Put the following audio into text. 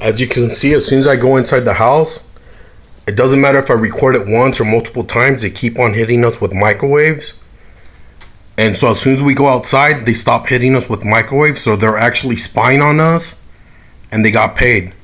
As you can see, as soon as I go inside the house, it doesn't matter if I record it once or multiple times, they keep on hitting us with microwaves. And so as soon as we go outside, they stop hitting us with microwaves, so they're actually spying on us, and they got paid.